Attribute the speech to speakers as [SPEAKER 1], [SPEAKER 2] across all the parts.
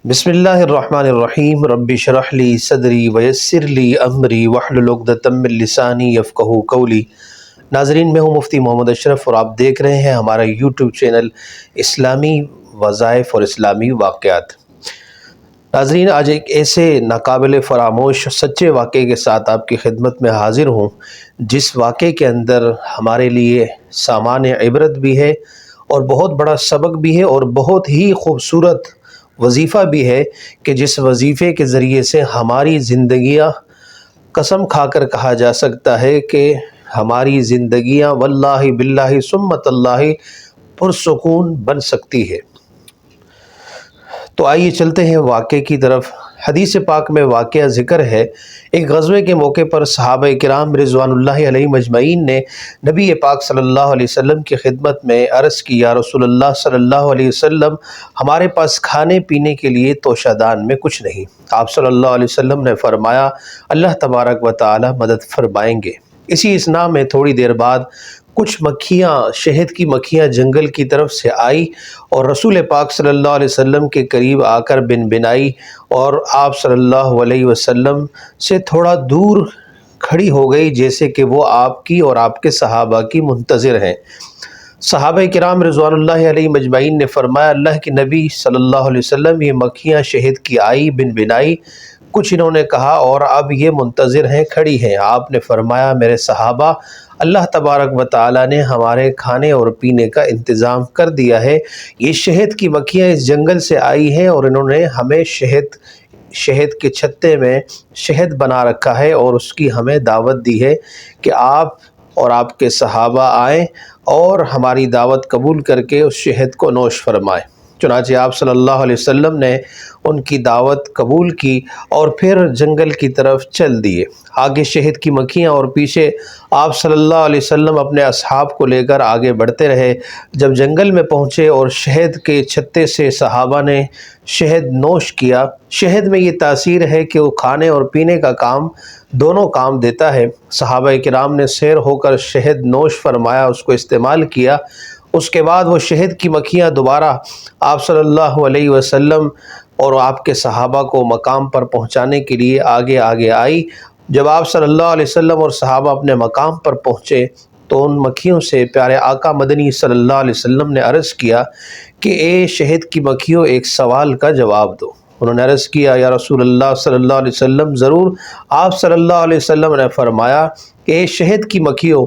[SPEAKER 1] بسم اللہ الرحمن الرحیم رب اشرح لی صدری ویسر لی امری واحلل عقدۃ من لسانی یفقہوا قولی۔ ناظرین، میں ہوں مفتی محمد اشرف اور آپ دیکھ رہے ہیں ہمارا یوٹیوب چینل اسلامی وظائف اور اسلامی واقعات۔ ناظرین، آج ایک ایسے ناقابل فراموش سچے واقعے کے ساتھ آپ کی خدمت میں حاضر ہوں جس واقعے کے اندر ہمارے لیے سامان عبرت بھی ہے اور بہت بڑا سبق بھی ہے اور بہت ہی خوبصورت وظیفہ بھی ہے کہ جس وظیفے کے ذریعے سے ہماری زندگیاں قسم کھا کر کہا جا سکتا ہے کہ ہماری زندگیاں واللہ باللہ ثم تاللہ پرسکون بن سکتی ہے۔ تو آئیے چلتے ہیں واقعے کی طرف۔ حدیث پاک میں واقعہ ذکر ہے، ایک غزوے کے موقع پر صحابہ کرام رضوان اللہ علیہم اجمعین نے نبی پاک صلی اللہ علیہ وسلم کی خدمت میں عرض کی، یا رسول اللہ صلی اللہ علیہ وسلم، ہمارے پاس کھانے پینے کے لیے توشہ دان میں کچھ نہیں۔ آپ صلی اللہ علیہ وسلم نے فرمایا، اللہ تبارک و تعالی مدد فرمائیں گے۔ اسی اثناء میں تھوڑی دیر بعد کچھ مکھیاں، شہد کی مکھیاں جنگل کی طرف سے آئی اور رسول پاک صلی اللہ علیہ وسلم کے قریب آ کر بنبنائی اور آپ صلی اللہ علیہ وسلم سے تھوڑا دور کھڑی ہو گئی، جیسے کہ وہ آپ کی اور آپ کے صحابہ کی منتظر ہیں۔ صحابہ کرام رضوان اللہ علیہ مجمعین نے فرمایا، اللہ کے نبی صلی اللہ علیہ وسلم، یہ مکھیاں شہد کی آئی، بنبنائی، کچھ انہوں نے کہا اور اب یہ منتظر ہیں، کھڑی ہیں۔ آپ نے فرمایا، میرے صحابہ، اللہ تبارک و تعالی نے ہمارے کھانے اور پینے کا انتظام کر دیا ہے۔ یہ شہد کی مکھیاں اس جنگل سے آئی ہیں اور انہوں نے ہمیں شہد کے چھتے میں شہد بنا رکھا ہے اور اس کی ہمیں دعوت دی ہے کہ آپ اور آپ کے صحابہ آئیں اور ہماری دعوت قبول کر کے اس شہد کو نوش فرمائیں۔ چنانچہ آپ صلی اللہ علیہ وسلم نے ان کی دعوت قبول کی اور پھر جنگل کی طرف چل دیے۔ آگے شہد کی مکھیاں اور پیچھے آپ صلی اللہ علیہ وسلم اپنے اصحاب کو لے کر آگے بڑھتے رہے۔ جب جنگل میں پہنچے اور شہد کے چھتے سے صحابہ نے شہد نوش کیا، شہد میں یہ تاثیر ہے کہ وہ کھانے اور پینے کا کام دونوں کام دیتا ہے۔ صحابہ کرام نے سیر ہو کر شہد نوش فرمایا، اس کو استعمال کیا۔ اس کے بعد وہ شہد کی مکھیاں دوبارہ آپ صلی اللہ علیہ وسلم اور آپ کے صحابہ کو مقام پر پہنچانے کے لیے آگے آئی۔ جب آپ صلی اللہ علیہ وسلم اور صحابہ اپنے مقام پر پہنچے تو ان مکھیوں سے پیارے آقا مدنی صلی اللہ علیہ وسلم نے عرض کیا کہ اے شہد کی مکھیوں، ایک سوال کا جواب دو۔ انہوں نے عرض کیا، یا رسول اللہ صلی اللہ علیہ وسلم، ضرور۔ آپ صلی اللہ علیہ وسلم نے فرمایا کہ اے شہد کی مکھیوں،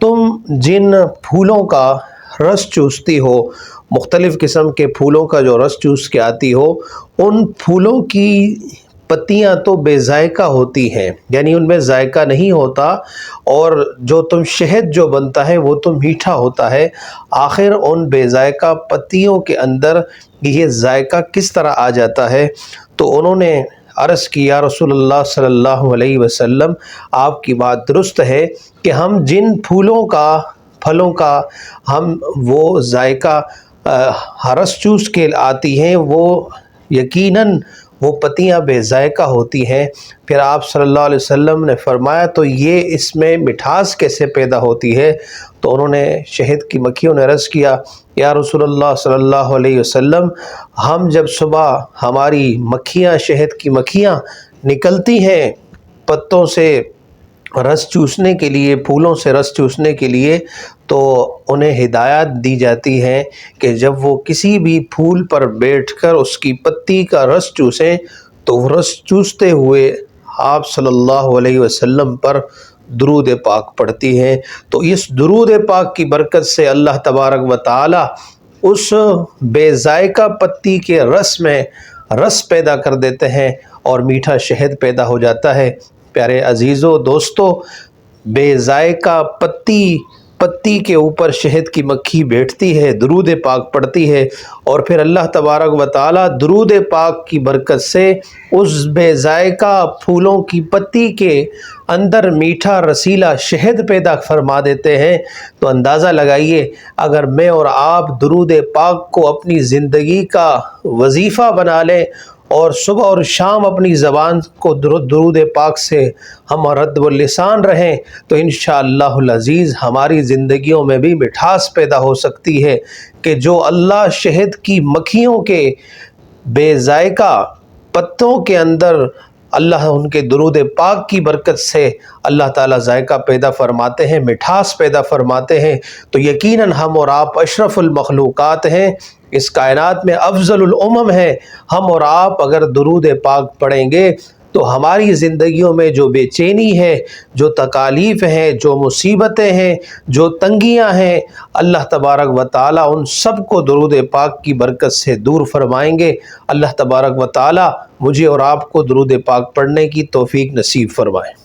[SPEAKER 1] تم جن پھولوں کا رس چوستی ہو، مختلف قسم کے پھولوں کا جو رس چوس کے آتی ہو، ان پھولوں کی پتیاں تو بے ذائقہ ہوتی ہیں، یعنی ان میں ذائقہ نہیں ہوتا، اور جو شہد جو بنتا ہے وہ تو میٹھا ہوتا ہے۔ آخر ان بے ذائقہ پتیوں کے اندر یہ ذائقہ کس طرح آ جاتا ہے؟ تو انہوں نے عرض کی، یا رسول اللہ صلی اللہ علیہ وسلم، آپ کی بات درست ہے کہ ہم جن پھلوں کا ہم وہ ذائقہ رس چوس کے آتی ہیں، وہ یقیناً وہ پتیاں بے ذائقہ ہوتی ہیں۔ پھر آپ صلی اللہ علیہ وسلم نے فرمایا، تو یہ اس میں مٹھاس کیسے پیدا ہوتی ہے؟ تو انہوں نے شہد کی مکھیوں نے عرض کیا، یا رسول اللہ صلی اللہ علیہ وسلم، ہم جب صبح ہماری مکھیاں، شہد کی مکھیاں نکلتی ہیں پتوں سے رس چوسنے کے لیے، پھولوں سے رس چوسنے کے لیے، تو انہیں ہدایت دی جاتی ہے کہ جب وہ کسی بھی پھول پر بیٹھ کر اس کی پتی کا رس چوسیں تو وہ رس چوستے ہوئے آپ صلی اللہ علیہ وسلم پر درود پاک پڑھتی ہیں۔ تو اس درود پاک کی برکت سے اللہ تبارک و تعالی اس بے ذائقہ پتی کے رس میں رس پیدا کر دیتے ہیں اور میٹھا شہد پیدا ہو جاتا ہے۔ پیارے عزیزو، دوستو، بے ذائقہ پتی کے اوپر شہد کی مکھی بیٹھتی ہے، درود پاک پڑھتی ہے، اور پھر اللہ تبارک و تعالی درود پاک کی برکت سے اس بے ذائقہ پھولوں کی پتی کے اندر میٹھا رسیلا شہد پیدا فرما دیتے ہیں۔ تو اندازہ لگائیے، اگر میں اور آپ درود پاک کو اپنی زندگی کا وظیفہ بنا لیں اور صبح اور شام اپنی زبان کو درود پاک سے ہم رد واللسان رہیں، تو انشاءاللہ العزیز ہماری زندگیوں میں بھی مٹھاس پیدا ہو سکتی ہے کہ جو اللہ شہد کی مکھیوں کے بے ذائقہ پتوں کے اندر اللہ ان کے درود پاک کی برکت سے اللہ تعالیٰ ذائقہ پیدا فرماتے ہیں، مٹھاس پیدا فرماتے ہیں، تو یقیناً ہم اور آپ اشرف المخلوقات ہیں، اس کائنات میں افضل الامم ہیں۔ ہم اور آپ اگر درود پاک پڑھیں گے تو ہماری زندگیوں میں جو بے چینی ہے، جو تکالیف ہیں، جو مصیبتیں ہیں، جو تنگیاں ہیں، اللہ تبارک و تعالیٰ ان سب کو درود پاک کی برکت سے دور فرمائیں گے۔ اللہ تبارک و تعالیٰ مجھے اور آپ کو درود پاک پڑھنے کی توفیق نصیب فرمائے۔